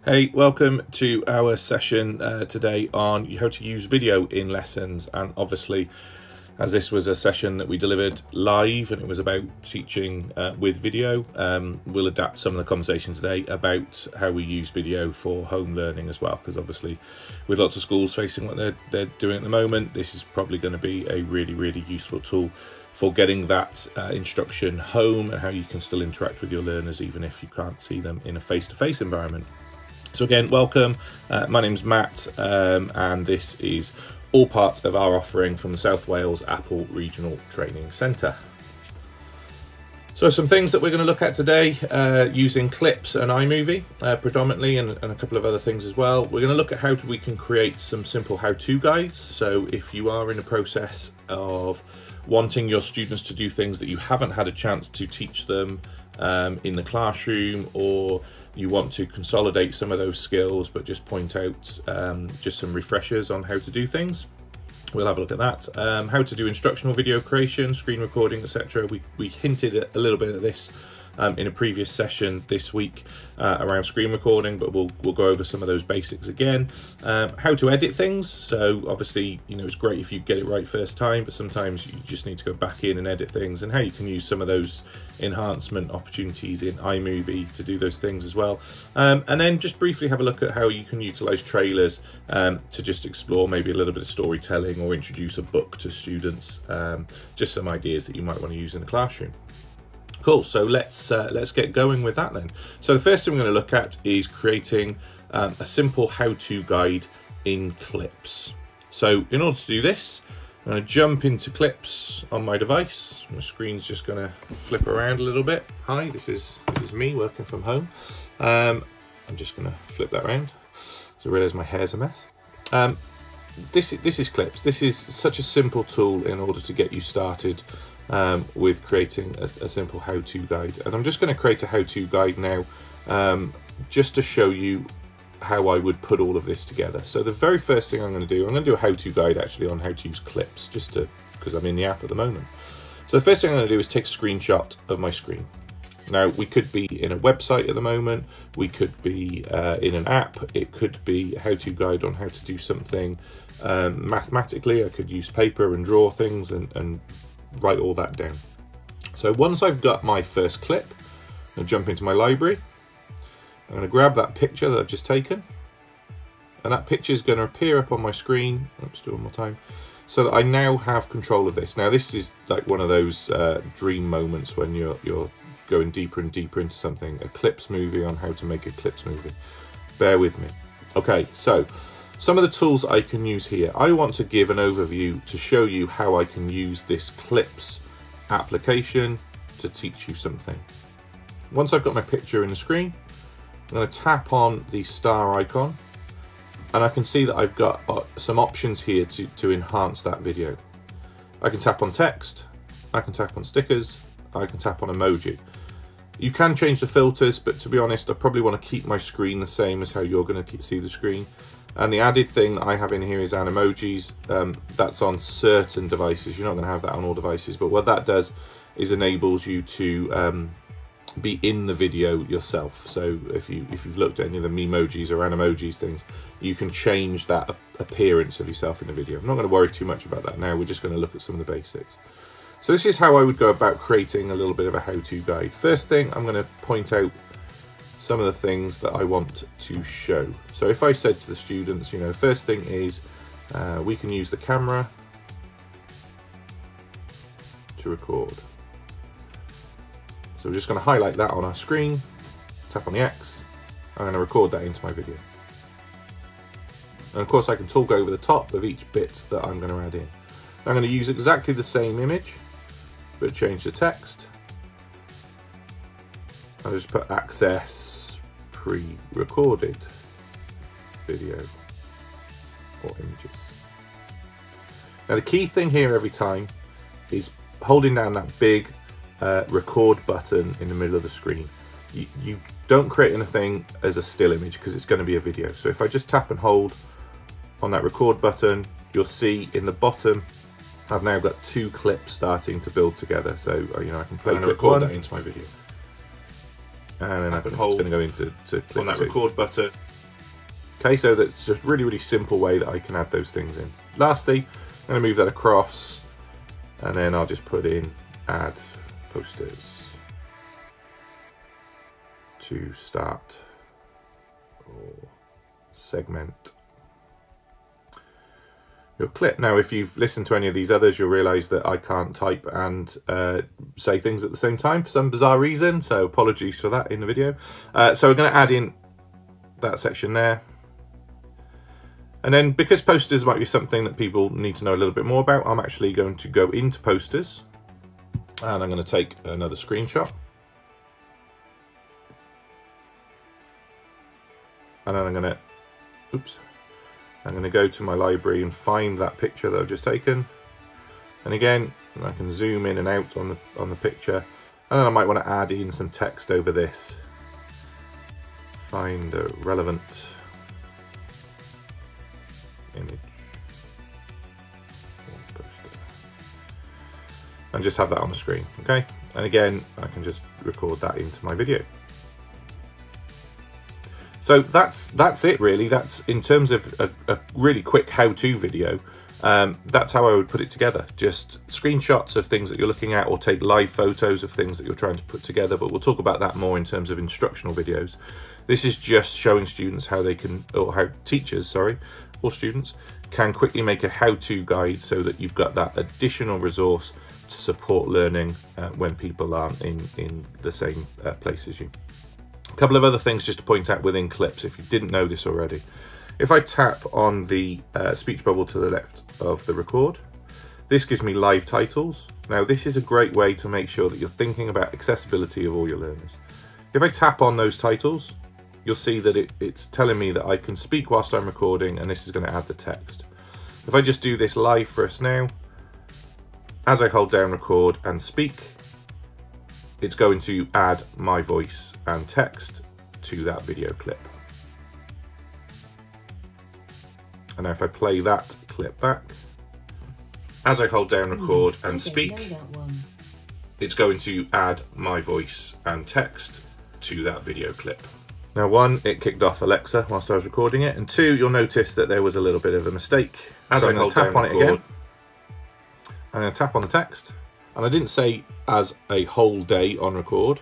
Hey, welcome to our session today on how to use video in lessons. And obviously, as this was a session that we delivered live and it was about teaching with video, we'll adapt some of the conversation today about how we use video for home learning as well, because obviously with lots of schools facing what they're doing at the moment, this is probably going to be a really useful tool for getting that instruction home and how you can still interact with your learners even if you can't see them in a face-to-face environment. So again, welcome. My name's Matt, and this is all part of our offering from the South Wales Apple Regional Training Centre. So some things that we're going to look at today using clips and iMovie predominantly, and a couple of other things as well. We're going to look at how we can create some simple how-to guides. So if you are in a process of wanting your students to do things that you haven't had a chance to teach them in the classroom, or you want to consolidate some of those skills but just point out just some refreshers on how to do things, we'll have a look at that. How to do instructional video creation, screen recording, etc. We hinted a little bit at this in a previous session this week around screen recording, but we'll go over some of those basics again. How to edit things. So obviously, you know, it's great if you get it right first time, but sometimes you just need to go back in and edit things, and how you can use some of those enhancement opportunities in iMovie to do those things as well. And then just briefly have a look at how you can utilize trailers to just explore maybe a little bit of storytelling or introduce a book to students. Just some ideas that you might want to use in the classroom. Cool, so let's get going with that then. So the first thing we're going to look at is creating a simple how-to guide in Clips. So in order to do this, I'm going to jump into Clips on my device. My screen's just going to flip around a little bit. Hi, this is me working from home. I'm just going to flip that around. So I realise my hair's a mess. This is Clips. This is such a simple tool in order to get you started with creating a simple how-to guide. And I'm just going to create a how-to guide now just to show you how I would put all of this together. So the very first thing I'm going to do a how-to guide actually on how to use Clips, just because I'm in the app at the moment. So the first thing I'm going to do is take a screenshot of my screen. Now, we could be in a website at the moment, we could be in an app, it could be a how-to guide on how to do something mathematically. I could use paper and draw things and write all that down. So once I've got my first clip, I'm going to jump into my library. I'm going to grab that picture that I've just taken, and that picture is going to appear up on my screen. Oops, do one more time. So that I now have control of this. Now this is like one of those dream moments when you're going deeper and deeper into something, a Clips movie on how to make a Clips movie. Bear with me. Okay, so some of the tools I can use here. I want to give an overview to show you how I can use this Clips application to teach you something. Once I've got my picture in the screen, I'm going to tap on the star icon, and I can see that I've got some options here to enhance that video. I can tap on text, I can tap on stickers, I can tap on emoji. You can change the filters, but to be honest, I probably want to keep my screen the same as how you're going to see the screen. And the added thing that I have in here is Animojis. That's on certain devices. You're not going to have that on all devices, but what that does is enables you to be in the video yourself. So if you've looked at any of the Memojis or Animojis things, you can change that appearance of yourself in the video. I'm not going to worry too much about that now. We're just going to look at some of the basics. So this is how I would go about creating a little bit of a how-to guide. First thing, I'm going to point out some of the things that I want to show. So if I said to the students, you know, first thing is we can use the camera to record. So we're just going to highlight that on our screen, tap on the X, I'm going to record that into my video. And of course I can talk over the top of each bit that I'm going to add in. I'm going to use exactly the same image, but change the text. I'll just put access pre-recorded video or images. Now the key thing here every time is holding down that big record button in the middle of the screen. You don't create anything as a still image because it's going to be a video. So if I just tap and hold on that record button, you'll see in the bottom I've now got two clips starting to build together. So you know, I can play and record that into my video. and then I'm just going to go into clip on that 2. record button. Okay, so that's just really, really simple way that I can add those things in. Lastly, I'm going to move that across, and then I'll just put in add posters to start or segment your clip. Now, if you've listened to any of these others, you'll realise that I can't type and say things at the same time for some bizarre reason, so apologies for that in the video. So we're going to add in that section there. And then, because posters might be something that people need to know a little bit more about, I'm actually going to go into posters, and I'm going to take another screenshot. And then I'm going to go to my library and find that picture that I've just taken. And again, I can zoom in and out on the picture. And then I might want to add in some text over this. Find a relevant image. And just have that on the screen, okay? And again, I can just record that into my video. So that's it really. That's in terms of a really quick how-to video. That's how I would put it together. Just screenshots of things that you're looking at, or take live photos of things that you're trying to put together, but we'll talk about that more in terms of instructional videos. This is just showing students how they can, or how teachers, sorry, or students can quickly make a how-to guide so that you've got that additional resource to support learning when people aren't in the same place as you. A couple of other things just to point out within clips, if you didn't know this already. If I tap on the speech bubble to the left of the record, this gives me live titles. Now, this is a great way to make sure that you're thinking about accessibility of all your learners. If I tap on those titles, you'll see that it's telling me that I can speak whilst I'm recording, and this is going to add the text. If I just do this live for us now, as I hold down record and speak, it's going to add my voice and text to that video clip. And now if I play that clip back, as I hold down record and speak, it's going to add my voice and text to that video clip. Now, 1, it kicked off Alexa whilst I was recording it, and 2, you'll notice that there was a little bit of a mistake. As I tap on it again, I'm going to tap on the text, and I didn't say as a whole day on record,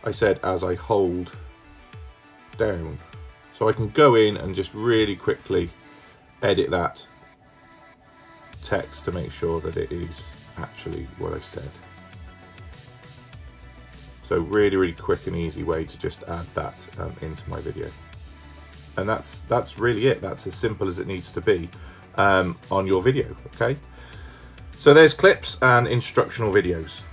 I said as I hold down. So I can go in and just really quickly edit that text to make sure that it is actually what I said. So really, really quick and easy way to just add that into my video. And that's really it. That's as simple as it needs to be on your video, okay? So there's clips and instructional videos.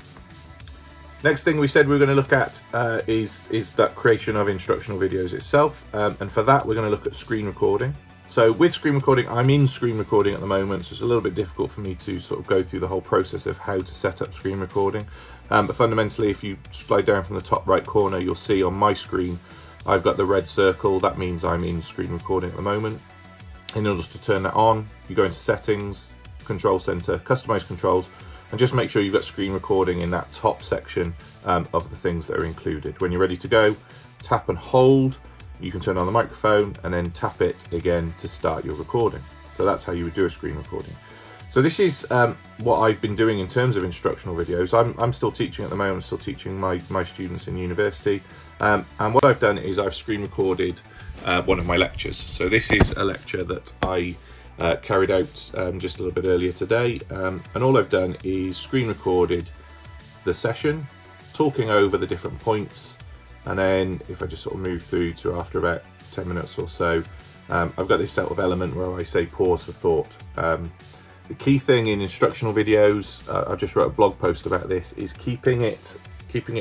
Next thing we said we were going to look at is that creation of instructional videos itself. And for that, we're going to look at screen recording. So with screen recording, I'm in screen recording at the moment, so it's a little bit difficult for me to sort of go through the whole process of how to set up screen recording. But fundamentally, if you slide down from the top right corner, you'll see on my screen, I've got the red circle. That means I'm in screen recording at the moment. In order to turn that on, you go into settings, control center, customize controls, and just make sure you've got screen recording in that top section of the things that are included. When you're ready to go, tap and hold. You can turn on the microphone and then tap it again to start your recording. So that's how you would do a screen recording. So this is what I've been doing in terms of instructional videos. I'm still teaching at the moment, still teaching my students in university. And what I've done is I've screen recorded one of my lectures. So this is a lecture that I carried out just a little bit earlier today. And all I've done is screen recorded the session, talking over the different points. And then if I just sort of move through to after about 10 minutes or so, I've got this sort of element where I say pause for thought. The key thing in instructional videos, I just wrote a blog post about this, is keeping it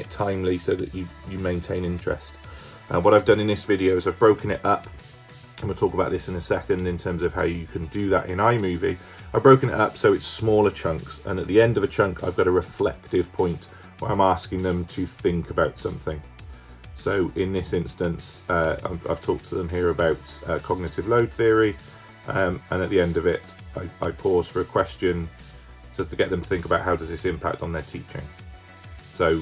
timely so that you maintain interest. What I've done in this video is I've broken it up, and we'll talk about this in a second in terms of how you can do that in iMovie. I've broken it up so it's smaller chunks, and at the end of a chunk I've got a reflective point where I'm asking them to think about something. So in this instance, I've talked to them here about cognitive load theory, and at the end of it, I pause for a question to get them to think about how does this impact on their teaching. So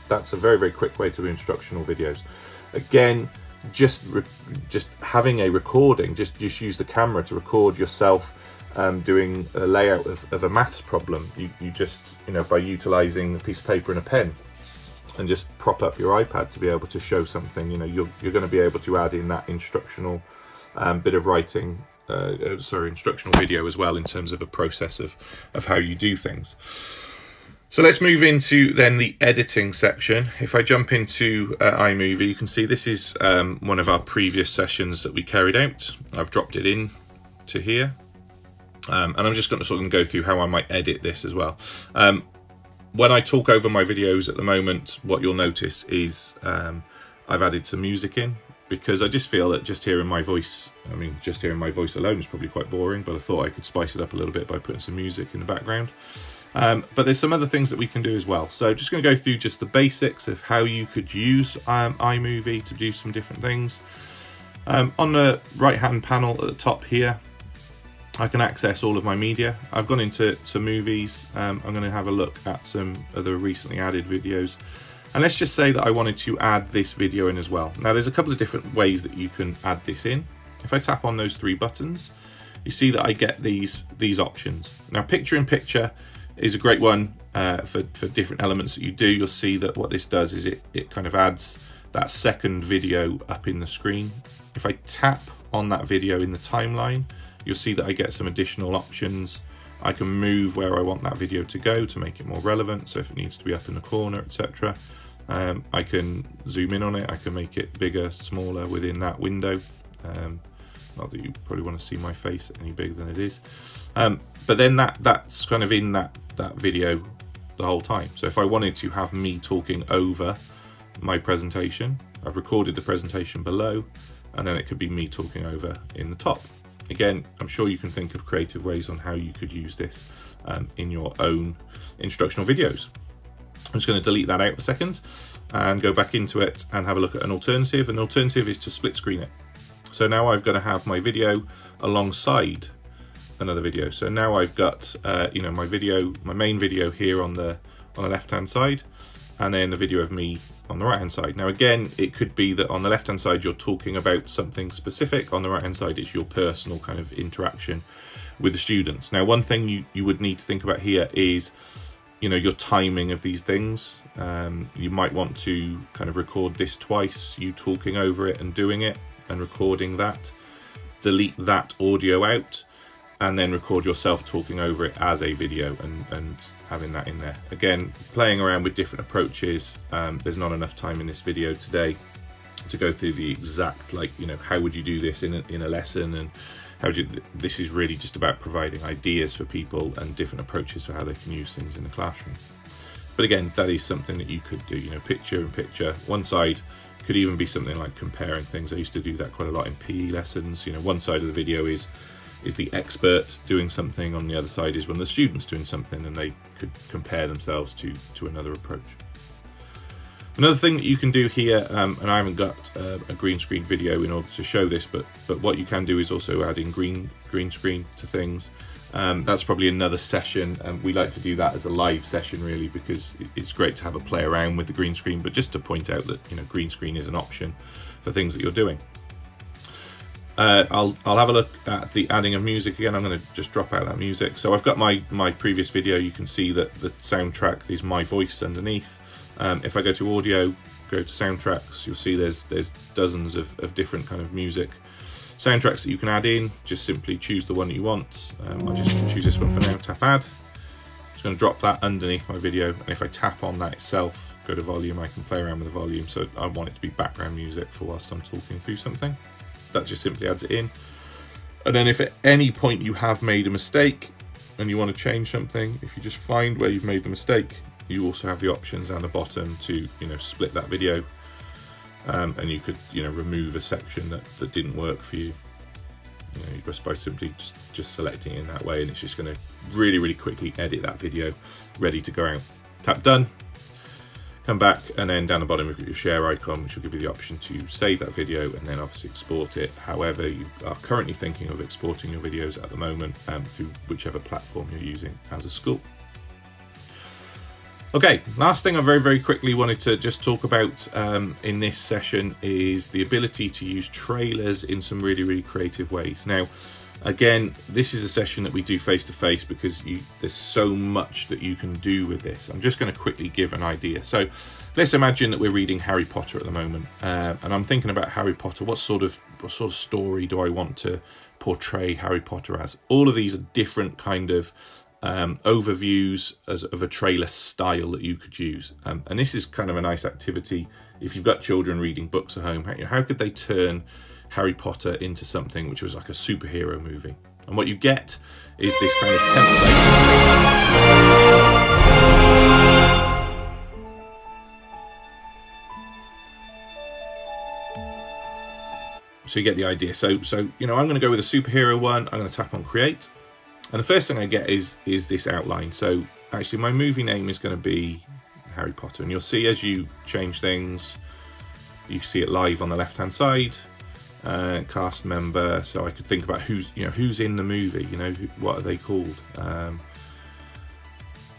that's a very, very quick way to do instructional videos. Again, just having a recording, just use the camera to record yourself doing a layout of a maths problem. You just, by utilizing a piece of paper and a pen, and just prop up your iPad to be able to show something, you're going to be able to add in that instructional bit of writing, instructional video as well, in terms of a process of how you do things. So let's move into then the editing section. If I jump into iMovie, you can see this is one of our previous sessions that we carried out. I've dropped it in to here. And I'm just going to sort of go through how I might edit this as well. When I talk over my videos at the moment, what you'll notice is I've added some music in, because I just feel that just hearing my voice alone is probably quite boring, but I thought I could spice it up a little bit by putting some music in the background. But there's some other things that we can do as well. So just going to go through just the basics of how you could use iMovie to do some different things. On the right hand panel at the top here, I can access all of my media. I've gone into movies. I'm going to have a look at some other recently added videos. And let's just say that I wanted to add this video in as well. Now there's a couple of different ways that you can add this in. If I tap on those three buttons, you see that I get these options. Now picture-in-picture is a great one for different elements that you do. You'll see that what this does is it kind of adds that second video up in the screen. If I tap on that video in the timeline, you'll see that I get some additional options. I can move where I want that video to go to make it more relevant. So if it needs to be up in the corner, etc. I can zoom in on it. I can make it bigger, smaller within that window. Not that you probably want to see my face any bigger than it is. But then that's kind of in that video the whole time. So if I wanted to have me talking over my presentation, I've recorded the presentation below, and then it could be me talking over in the top. Again, I'm sure you can think of creative ways on how you could use this in your own instructional videos. I'm just going to delete that out a second and go back into it and have a look at an alternative. An alternative is to split screen it. So now I've got to have my video alongside another video. So now I've got my main video here on the left hand side, and then the video of me on the right hand side. Now again, it could be that on the left hand side you're talking about something specific, on the right hand side it's your personal kind of interaction with the students. Now one thing you would need to think about here is your timing of these things. You might want to kind of record this twice, you talking over it and doing it and recording that, delete that audio out, and then record yourself talking over it as a video and having that in there. Again, playing around with different approaches. There's not enough time in this video today to go through the exact, how would you do this in a lesson, and this is really just about providing ideas for people and different approaches for how they can use things in the classroom. But again, that is something that you could do, picture in picture. One side could even be something like comparing things. I used to do that quite a lot in PE lessons. One side of the video is the expert doing something, on the other side is one of the students doing something, and they could compare themselves to another approach. Another thing that you can do here, and I haven't got a green screen video in order to show this, but what you can do is also add in green screen to things. That's probably another session, and we like to do that as a live session really, because it's great to have a play around with the green screen, but just to point out that green screen is an option for things that you're doing. I'll have a look at the adding of music again. I'm going to just drop out that music. So I've got my previous video. You can see that the soundtrack is my voice underneath. If I go to audio, go to soundtracks, you'll see there's dozens of different kind of music soundtracks that you can add in. Just simply choose the one that you want. I'll just choose this one for now, tap add. Just going to drop that underneath my video, and if I tap on that itself, go to volume, I can play around with the volume. So I want it to be background music for whilst I'm talking through something. That just simply adds it in. And then if at any point you have made a mistake and you want to change something, if you just find where you've made the mistake, you also have the options down the bottom to split that video, and you could remove a section that didn't work for you. You're just by simply just selecting it in that way, and it's just going to really quickly edit that video ready to go out. Tap done. Come back, and then down the bottom we've got your share icon, which will give you the option to save that video and then obviously export it however you are currently thinking of exporting your videos at the moment, through whichever platform you're using as a school. Okay, last thing I very quickly wanted to just talk about in this session is the ability to use trailers in some really creative ways. Now, again, this is a session that we do face-to-face because there's so much that you can do with this. I'm just going to quickly give an idea. So let's imagine that we're reading Harry Potter at the moment, and I'm thinking about Harry Potter. What sort of story do I want to portray Harry Potter as? All of these are different kind of overviews of a trailer style that you could use, and this is kind of a nice activity if you've got children reading books at home. How could they turn Harry Potter into something which was like a superhero movie? And what you get is this kind of template. So you get the idea. So you know, I'm going to go with a superhero one. I'm going to tap on create. And the first thing I get is this outline. So actually my movie name is going to be Harry Potter. And you'll see as you change things, you see it live on the left-hand side. Cast member. So I could think about who's in the movie. You know, what are they called? I'm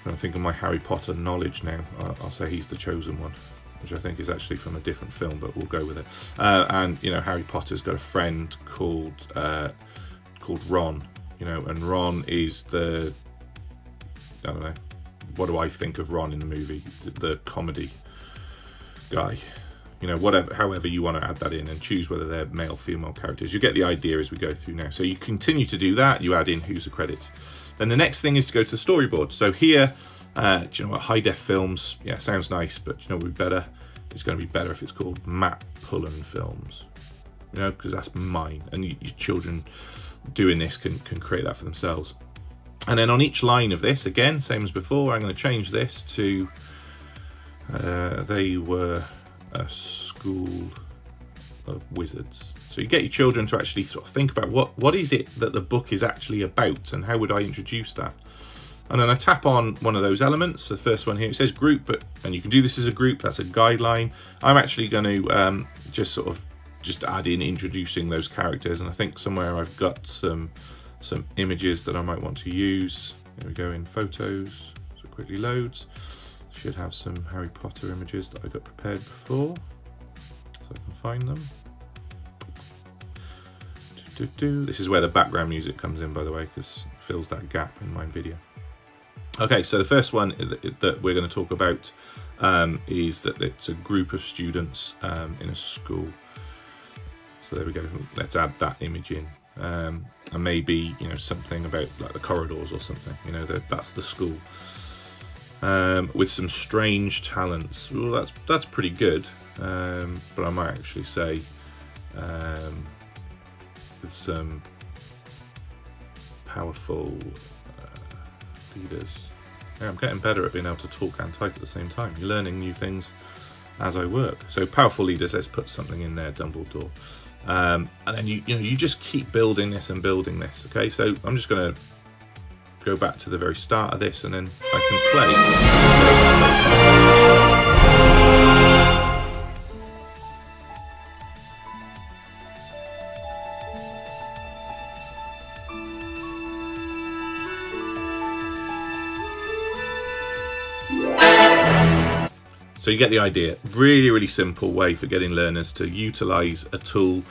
trying to think of my Harry Potter knowledge now. I'll say he's the chosen one, which I think is actually from a different film, but we'll go with it. And you know, Harry Potter's got a friend called Ron. You know, and Ron is I don't know, what do I think of Ron in the movie? The comedy guy. You know, whatever, however you want to add that in, and choose whether they're male, female characters. You get the idea as we go through now. So you continue to do that. You add in who's the credits. Then the next thing is to go to the storyboard. So here, do you know what? High def films. Yeah, sounds nice, but you know what would be better? It's going to be better if it's called Matt Pullen Films. You know, because that's mine, and your children doing this can create that for themselves. And then on each line of this, again, same as before, I'm going to change this to they were a school of wizards. So you get your children to actually sort of think about what is it that the book is actually about, and how would I introduce that? And then I tap on one of those elements. The first one here, it says group, and you can do this as a group. That's a guideline. I'm actually going to just add in introducing those characters, and I think somewhere I've got some images that I might want to use. There we go, in photos, so it quickly loads. Should have some Harry Potter images that I got prepared before, so I can find them. This is where the background music comes in, by the way, because it fills that gap in my video. Okay, so the first one that we're going to talk about is that it's a group of students in a school. So there we go. Let's add that image in, and maybe, you know, something about like the corridors or something. You know, that's the school with some strange talents. Well, that's pretty good, but I might actually say with some powerful leaders. Yeah, I'm getting better at being able to talk and type at the same time. You're learning new things as I work. So powerful leaders. Let's put something in there. Dumbledore. And then you just keep building this and building this. Okay, so I'm just going to go back to the very start of this, and then I can play. So you get the idea. Really simple way for getting learners to utilize a tool,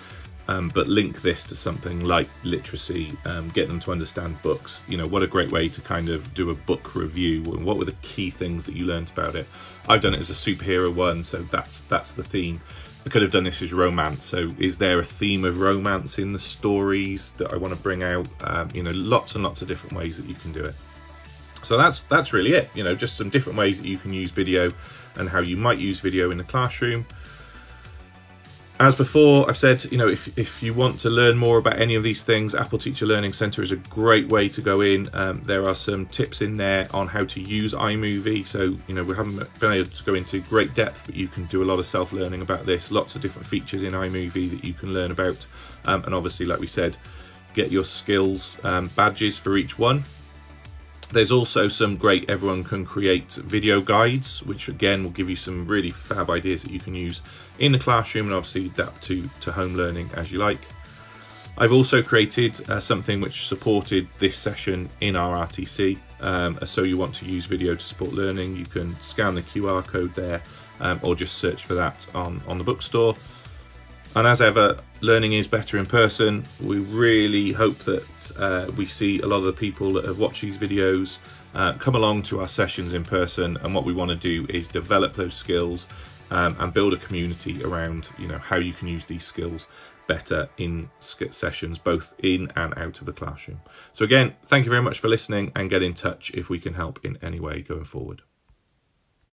but link this to something like literacy, get them to understand books. You know, what a great way to kind of do a book review, and what were the key things that you learned about it. I've done it as a superhero one, so that's the theme. I could have done this as romance. So is there a theme of romance in the stories that I want to bring out? You know, lots and lots of different ways that you can do it. So that's really it. You know, just some different ways that you can use video and how you might use video in the classroom. As before, I've said, you know, if you want to learn more about any of these things, Apple Teacher Learning Center is a great way to go in. There are some tips in there on how to use iMovie. So, you know, we haven't been able to go into great depth, but you can do a lot of self-learning about this. Lots of different features in iMovie that you can learn about. And obviously, like we said, get your skills badges for each one. There's also some great everyone can create video guides, which again will give you some really fab ideas that you can use in the classroom and obviously adapt to home learning as you like. I've also created something which supported this session in our RTC. So you want to use video to support learning, you can scan the QR code there, or just search for that on the bookstore. And as ever, learning is better in person. We really hope that we see a lot of the people that have watched these videos come along to our sessions in person, and what we want to do is develop those skills and build a community around, you know, how you can use these skills better in sessions, both in and out of the classroom. So again, thank you very much for listening, and get in touch if we can help in any way going forward.